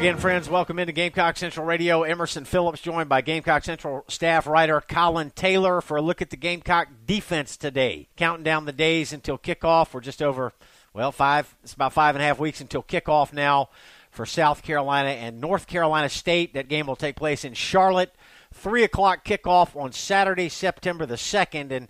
again, friends. Welcome into Gamecock Central Radio. Emerson Phillips joined by Gamecock Central staff writer Collyn Taylor for a look at the Gamecock defense today. Counting down the days until kickoff. We're just over, it's about 5.5 weeks until kickoff now for South Carolina and North Carolina State. That game will take place in Charlotte. 3 o'clock kickoff on Saturday, September the 2nd. And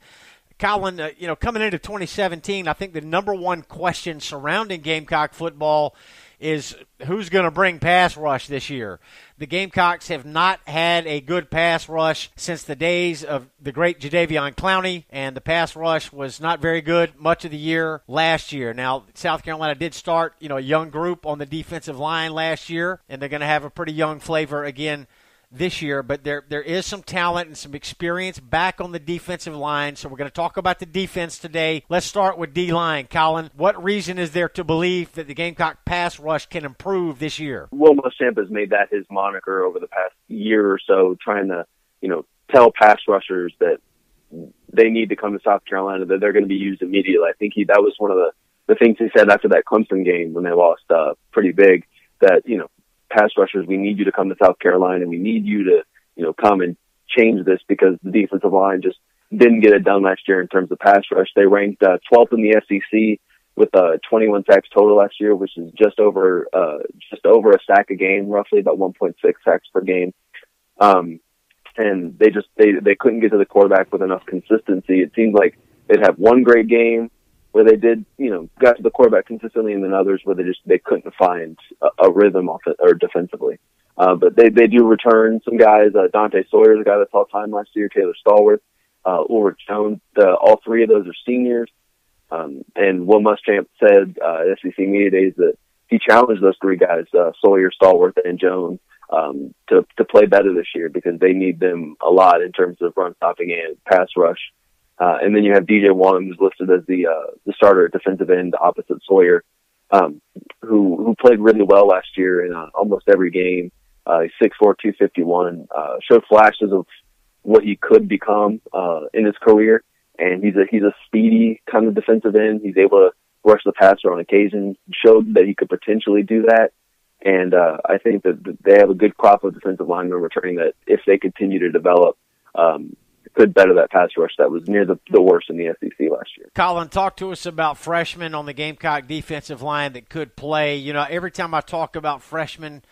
Collyn, coming into 2017, I think the number one question surrounding Gamecock football is who's going to bring pass rush this year. The Gamecocks have not had a good pass rush since the days of the great Jadeveon Clowney, and the pass rush was not very good much of the year last year. Now, South Carolina did start, a young group on the defensive line last year, and they're going to have a pretty young flavor again this year, but there is some talent and some experience back on the defensive line, so we're going to talk about the defense today. Let's start with D-line. Collyn, what reason is there to believe that the Gamecock pass rush can improve this year? Will Muschamp has made that his moniker over the past year or so, trying to, tell pass rushers that they need to come to South Carolina, that they're going to be used immediately. I think that was one of the things he said after that Clemson game when they lost pretty big, that, pass rushers, we need you to come to South Carolina. We need you to, come and change this, because the defensive line just didn't get it done last year in terms of pass rush. They ranked 12th in the SEC with 21 sacks total last year, which is just over a sack a game, roughly about 1.6 sacks per game. And they couldn't get to the quarterback with enough consistency. It seemed like they'd have one great game where they did, got to the quarterback consistently, and then others where they couldn't find a rhythm off it or defensively. But they do return some guys. Dante Sawyer's a guy that saw time last year, Taylor Stallworth, Ulrich Jones. All three of those are seniors. And Will Muschamp said at SEC Media Days that he challenged those three guys, Sawyer, Stallworth, and Jones, to play better this year, because they need them a lot in terms of run stopping and pass rush. And then you have DJ Williams listed as the starter at defensive end opposite Sawyer, who played really well last year in almost every game. He's 6'4", 251, showed flashes of what he could become in his career. And he's a speedy kind of defensive end. He's able to rush the passer on occasion, showed that he could potentially do that. And I think that they have a good crop of defensive linemen returning that, if they continue to develop, could better that pass rush that was near the worst in the SEC last year. Collyn, talk to us about freshmen on the Gamecock defensive line that could play. Every time I talk about freshmen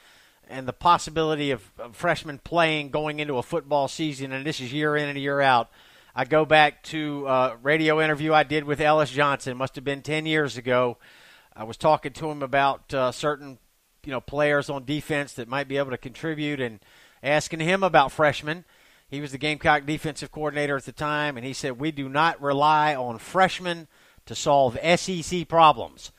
and the possibility of freshmen playing going into a football season, and this is year in and year out, I go back to a radio interview I did with Ellis Johnson. It must have been 10 years ago. I was talking to him about certain players on defense that might be able to contribute, and asking him about freshmen. He was the Gamecock defensive coordinator at the time, and he said, we do not rely on freshmen to solve SEC problems.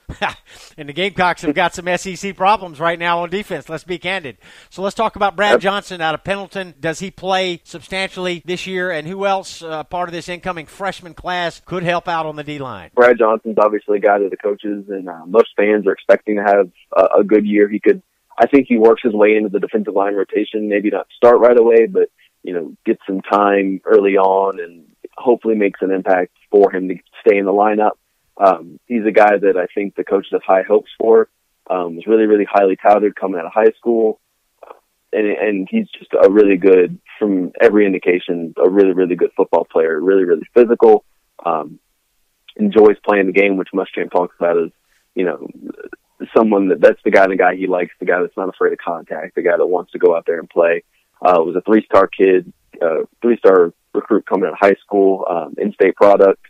And the Gamecocks have got some SEC problems right now on defense, let's be candid. So let's talk about Brad Johnson out of Pendleton. Does he play substantially this year, and who else, part of this incoming freshman class, could help out on the D-line? Brad Johnson's obviously a guy that the coaches and most fans are expecting to have a good year. I think he works his way into the defensive line rotation, maybe not start right away, but get some time early on and hopefully makes an impact for him to stay in the lineup. He's a guy that I think the coaches have high hopes for. Was really, really highly touted coming out of high school. And he's just a really good, from every indication, a really, really good football player, really, really physical, enjoys playing the game, which Muschamp talks about as, someone that's the guy he likes, the guy that's not afraid of contact, the guy that wants to go out there and play. Was a 3-star kid, 3-star recruit coming out of high school, in-state product,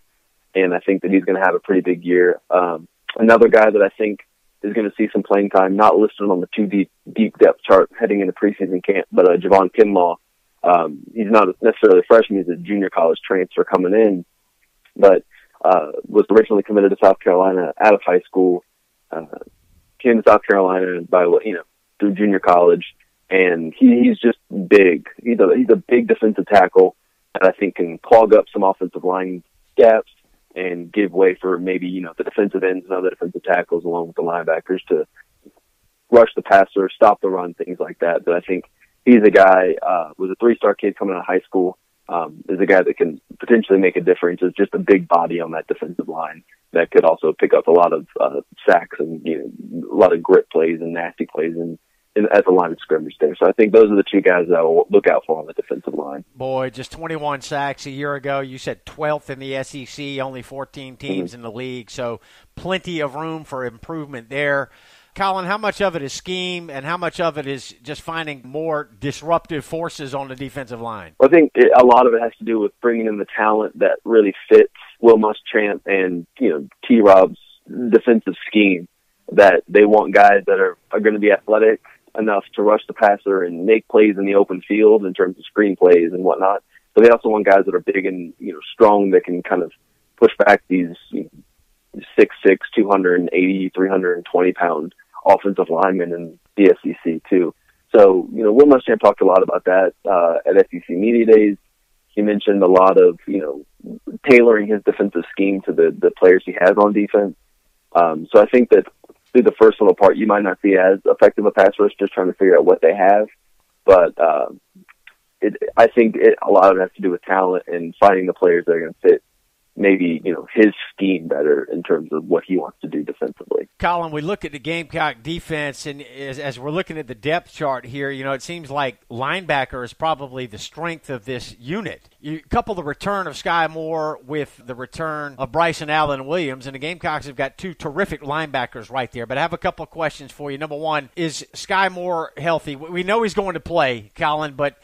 and I think that he's going to have a pretty big year. Another guy that I think is going to see some playing time, not listed on the too deep depth chart heading into preseason camp, but Javon Kinlaw. He's not necessarily a freshman; he's a junior college transfer coming in, but was originally committed to South Carolina out of high school. Came to South Carolina through junior college. And he's just big. He's a big defensive tackle that I think can clog up some offensive line gaps and give way for maybe, the defensive ends and other defensive tackles along with the linebackers to rush the passer, stop the run, things like that. But I think he's a guy, was a 3-star kid coming out of high school, is a guy that can potentially make a difference. Is just a big body on that defensive line that could also pick up a lot of sacks and a lot of grit plays and nasty plays at the line of scrimmage there. So I think those are the two guys that I will look out for on the defensive line. Boy, just 21 sacks a year ago. You said 12th in the SEC, only 14 teams in the league. So plenty of room for improvement there. Collyn, how much of it is scheme and how much of it is just finding more disruptive forces on the defensive line? I think a lot of it has to do with bringing in the talent that really fits Will Muschamp and, T-Rob's defensive scheme, that they want guys that are going to be athletic enough to rush the passer and make plays in the open field in terms of screen plays and whatnot. But they also want guys that are big and, strong, that can kind of push back these 6'6", 280, 320-pound offensive linemen in the SEC too. So, Will Muschamp talked a lot about that at SEC Media Days. He mentioned a lot of, tailoring his defensive scheme to the players he has on defense. So I think that through the first little part, you might not see as effective a pass rush, just trying to figure out what they have. But I think a lot of it has to do with talent and finding the players that are going to fit maybe, his scheme better in terms of what he wants to do defensively. Collyn, we look at the Gamecock defense, and as we're looking at the depth chart here, it seems like linebacker is probably the strength of this unit. You couple the return of Sky Moore with the return of Bryson Allen Williams, and the Gamecocks have got two terrific linebackers right there. But I have a couple of questions for you. Number one, is Sky Moore healthy? We know he's going to play, Collyn, but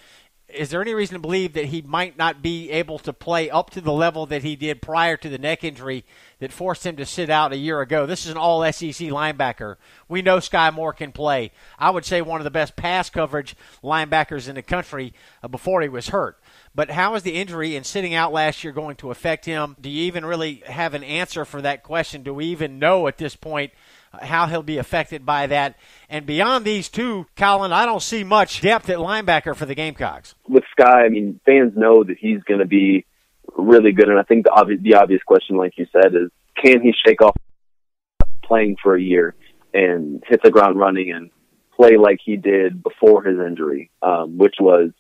is there any reason to believe that he might not be able to play up to the level that he did prior to the neck injury that forced him to sit out a year ago? This is an all-SEC linebacker. We know Sky Moore can play. I would say one of the best pass coverage linebackers in the country before he was hurt. But how is the injury and sitting out last year going to affect him? Do you even really have an answer for that question? Do we even know at this point how he'll be affected by that? And beyond these two, Collyn, I don't see much depth at linebacker for the Gamecocks. With Sky, fans know that he's going to be really good, and I think the obvious question, like you said, is can he shake off playing for a year and hit the ground running and play like he did before his injury, which was,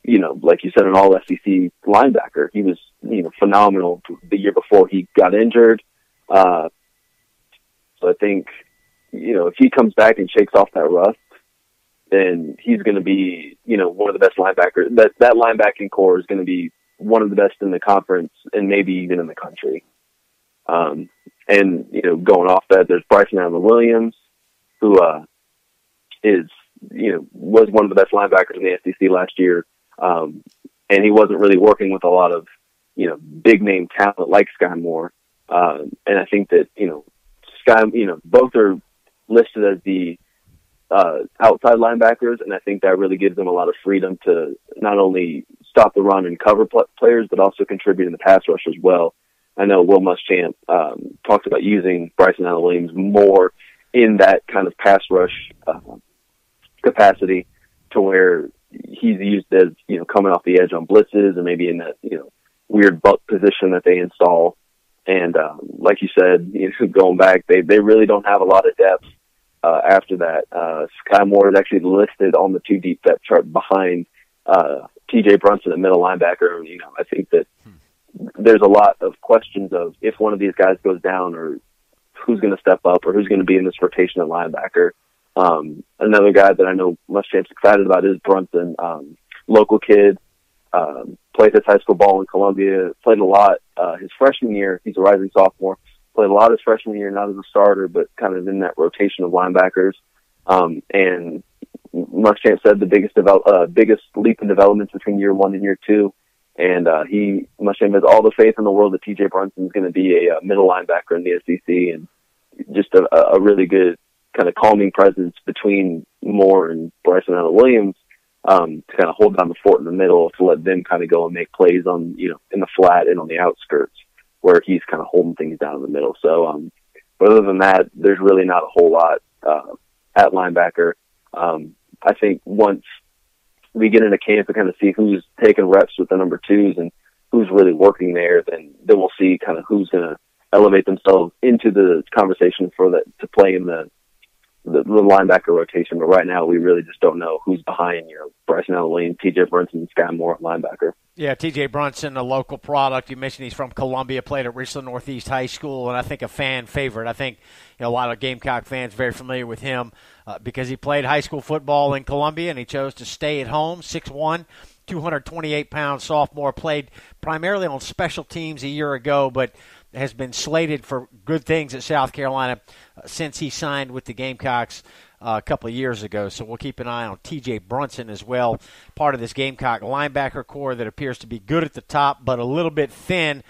like you said, an all-SEC linebacker. He was, phenomenal the year before he got injured. So I think, if he comes back and shakes off that rust, then he's going to be, one of the best linebackers. That linebacking core is going to be one of the best in the conference and maybe even in the country. And, going off that, there's Bryson Allen Williams, who was one of the best linebackers in the SEC last year. And he wasn't really working with a lot of, big name talent like Sky Moore. And I think that, Sky, both are listed as the outside linebackers, and I think that really gives them a lot of freedom to not only stop the run and cover players, but also contribute in the pass rush as well. I know Will Muschamp talked about using Bryson Allen Williams more in that kind of pass rush capacity, to where he's used as, coming off the edge on blitzes and maybe in that, weird butt position that they install. And like you said, going back, they really don't have a lot of depth after that. Sky Moore is actually listed on the 2 deep depth chart behind TJ Brunson at middle linebacker. I think that there's a lot of questions of if one of these guys goes down, or who's going to step up, or who's going to be in this rotation at linebacker. Another guy that I know Muschamp's excited about is Brunson, local kid, played his high school ball in Columbia, played a lot his freshman year. He's a rising sophomore. Played a lot his freshman year, not as a starter, but kind of in that rotation of linebackers. And Muschamp said the biggest leap in development between year 1 and year 2. And Muschamp has all the faith in the world that TJ Brunson is going to be a middle linebacker in the SEC, and just a really good kind of calming presence between Moore and Bryson Allen Williams, to kind of hold down the fort in the middle, to let them kind of go and make plays on, in the flat and on the outskirts, where he's kind of holding things down in the middle. So, but other than that, there's really not a whole lot at linebacker. I think once we get into camp and kind of see who's taking reps with the number 2s and who's really working there, then we'll see kind of who's going to elevate themselves into the conversation to play in the the linebacker rotation. But right now, we really just don't know who's behind, Bryson Allen, T.J. Brunson, and Sky Moore at linebacker. Yeah, T.J. Brunson, a local product. You mentioned he's from Columbia, played at Richland Northeast High School, and I think a fan favorite. I think a lot of Gamecock fans very familiar with him because he played high school football in Columbia, and he chose to stay at home, 6'1", 228-pound sophomore, played primarily on special teams a year ago, but has been slated for good things at South Carolina since he signed with the Gamecocks a couple of years ago. So we'll keep an eye on T.J. Brunson as well, part of this Gamecock linebacker core that appears to be good at the top but a little bit thin.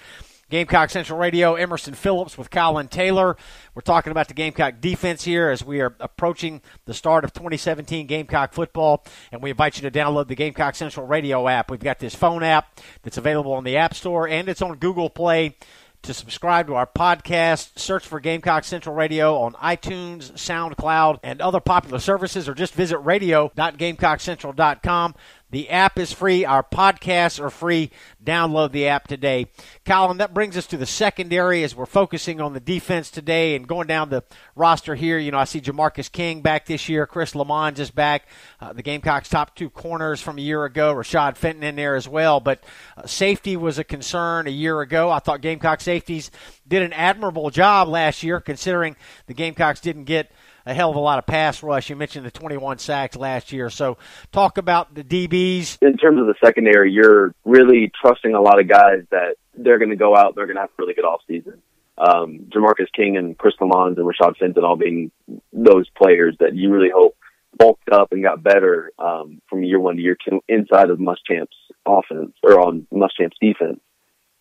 Gamecock Central Radio, Emerson Phillips with Collyn Taylor. We're talking about the Gamecock defense here as we are approaching the start of 2017 Gamecock football, and we invite you to download the Gamecock Central Radio app. We've got this phone app that's available on the App Store, and it's on Google Play. To subscribe to our podcast, search for Gamecock Central Radio on iTunes, SoundCloud, and other popular services, or just visit radio.GamecockCentral.com. The app is free. Our podcasts are free. Download the app today. Collyn, that brings us to the secondary as we're focusing on the defense today and going down the roster here. I see Jamarcus King back this year. Chris Lamont is back. The Gamecocks' top two corners from a year ago. Rashad Fenton in there as well. But safety was a concern a year ago. I thought Gamecock safeties did an admirable job last year considering the Gamecocks didn't get a hell of a lot of pass rush. You mentioned the 21 sacks last year. So talk about the DBs. In terms of the secondary, you're really trusting a lot of guys that they're going to go out, they're going to have a really good offseason. Jamarcus King and Chris Lamont and Rashad Fenton all being those players that you really hope bulked up and got better from year one to year two inside of Muschamp's offense or on Muschamp's defense.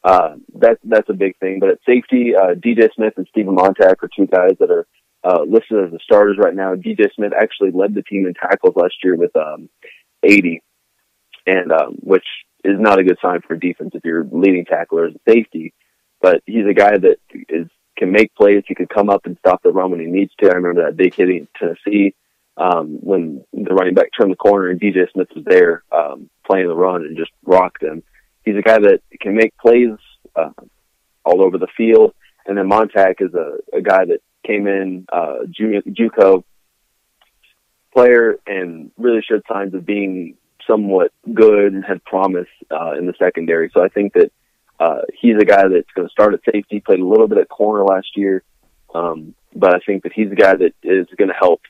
That's a big thing. But at safety, DJ Smith and Stephen Montag are two guys that are listed as the starters right now. DJ Smith actually led the team in tackles last year with 80, and which is not a good sign for defense if you're leading tackler as a safety. But he's a guy that can make plays. He could come up and stop the run when he needs to. I remember that big hit in Tennessee when the running back turned the corner and DJ Smith was there playing the run and just rocked him. He's a guy that can make plays all over the field. And then Montag is a guy that came in, JUCO player, and really showed signs of being somewhat good and had promise in the secondary. So I think that he's a guy that's going to start at safety, played a little bit at corner last year, but I think that he's a guy that is going to help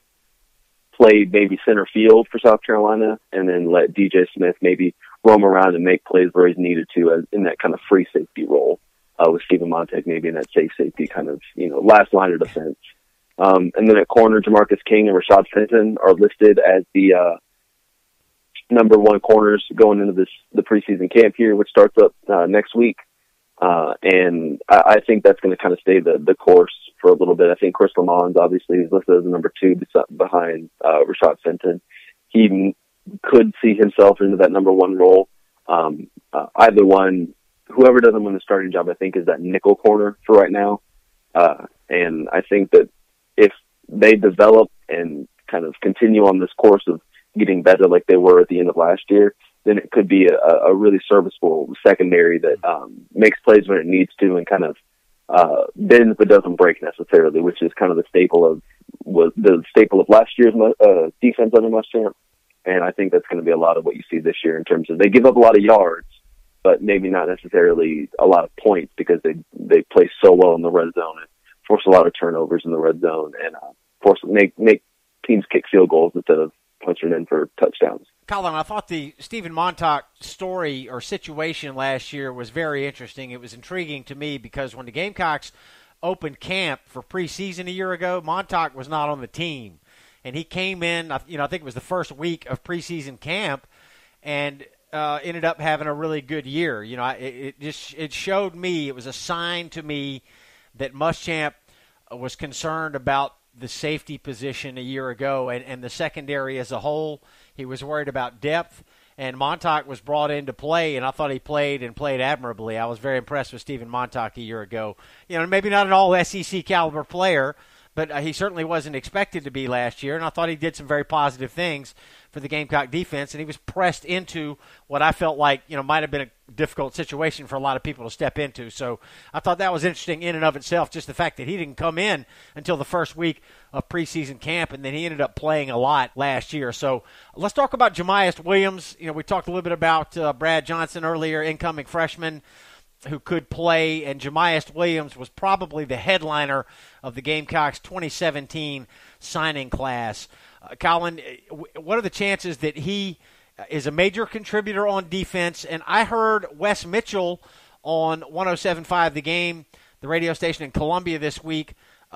play maybe center field for South Carolina and then let DJ Smith maybe roam around and make plays where he's needed to in that kind of free safety role. With Stephen Montag maybe in that safe safety kind of, last line of defense. And then at corner, Jamarcus King and Rashad Fenton are listed as the number one corners going into the preseason camp here, which starts up next week. And I think that's going to kind of stay the course for a little bit. I think Chris Lamont obviously is listed as the number two behind Rashad Fenton. He could see himself into that number one role. Either one, whoever doesn't win the starting job, I think, is that nickel corner for right now. And I think that if they develop and kind of continue on this course of getting better like they were at the end of last year, then it could be a really serviceable secondary that makes plays when it needs to and kind of bends but doesn't break necessarily, which is kind of the staple of last year's defense under Muschamp. And I think that's going to be a lot of what you see this year in terms of they give up a lot of yards, but maybe not necessarily a lot of points because they play so well in the red zone and force a lot of turnovers in the red zone and make teams kick field goals instead of punching in for touchdowns. Collyn, I thought the Stephen Montag story or situation last year was very interesting. It was intriguing to me because when the Gamecocks opened camp for preseason a year ago, Montag was not on the team. And he came in, I think it was the first week of preseason camp, and ended up having a really good year. It showed me, it was a sign to me that Muschamp was concerned about the safety position a year ago and the secondary as a whole. He was worried about depth, and Montag was brought into play, and I thought he played admirably. I was very impressed with Stephen Montag a year ago. Maybe not an all-SEC caliber player, but he certainly wasn't expected to be last year, and I thought he did some very positive things for the Gamecock defense, and he was pressed into what I felt like, might have been a difficult situation for a lot of people to step into. So I thought that was interesting in and of itself, just the fact that he didn't come in until the first week of preseason camp, and then he ended up playing a lot last year. So let's talk about Jamey Williams. We talked a little bit about Brad Johnson earlier, incoming freshman who could play, and Jamey Williams was probably the headliner of the Gamecocks 2017 signing class. Collyn, what are the chances that he is a major contributor on defense? And I heard Wes Mitchell on 107.5 The Game, the radio station in Columbia this week,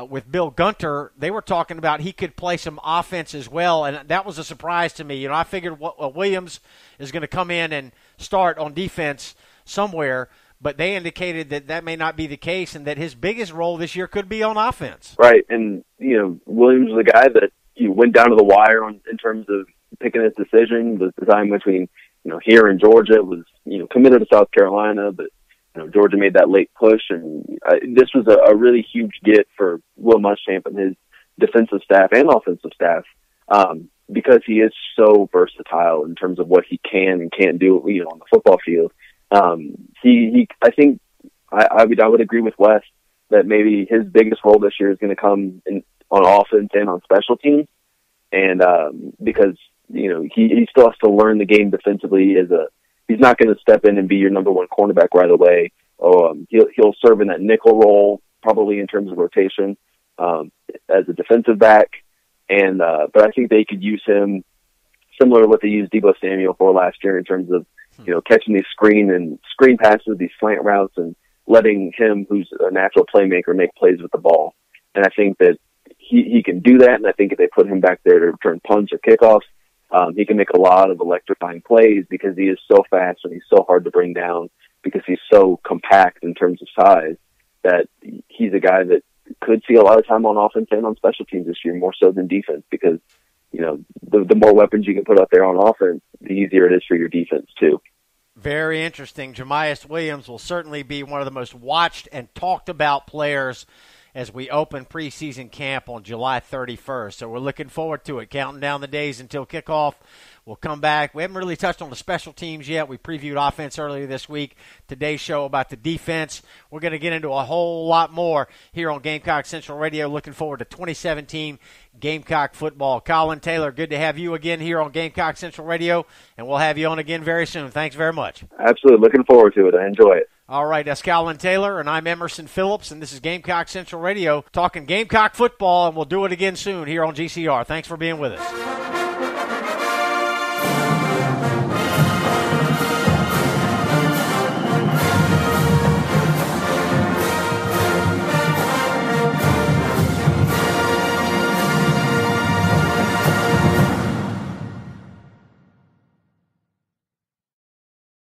with Bill Gunter. They were talking about he could play some offense as well, and that was a surprise to me. I figured Williams is going to come in and start on defense somewhere, but they indicated that may not be the case and that his biggest role this year could be on offense. Right, and, Williams was a guy that went down to the wire in terms of picking his decision. The time between, here and Georgia was, committed to South Carolina, but, Georgia made that late push, and this was a really huge get for Will Muschamp and his defensive staff and offensive staff, because he is so versatile in terms of what he can and can't do, on the football field. I think I would agree with Wes that maybe his biggest role this year is going to come on offense and on special teams, and because he still has to learn the game defensively. He's not going to step in and be your number one cornerback right away. He'll serve in that nickel role probably in terms of rotation as a defensive back, and but I think they could use him similar to what they used Deebo Samuel for last year in terms of catching these screen passes, these slant routes, and letting him, who's a natural playmaker, make plays with the ball. And I think that he can do that, and I think if they put him back there to return punts or kickoffs, he can make a lot of electrifying plays because he is so fast and he's so hard to bring down because he's so compact in terms of size that he's a guy that could see a lot of time on offense and on special teams this year, more so than defense, because the more weapons you can put out there on offense, the easier it is for your defense too. Very interesting. Jamey Williams will certainly be one of the most watched and talked about players as we open preseason camp on July 31st. So we're looking forward to it, counting down the days until kickoff. We'll come back. We haven't really touched on the special teams yet. We previewed offense earlier this week. Today's show about the defense. We're going to get into a whole lot more here on Gamecock Central Radio. Looking forward to 2017 Gamecock football. Collyn Taylor, good to have you again here on Gamecock Central Radio, and we'll have you on again very soon. Thanks very much. Absolutely. Looking forward to it. I enjoy it. All right, that's Collyn Taylor, and I'm Emerson Phillips, and this is Gamecock Central Radio talking Gamecock football, and we'll do it again soon here on GCR. Thanks for being with us.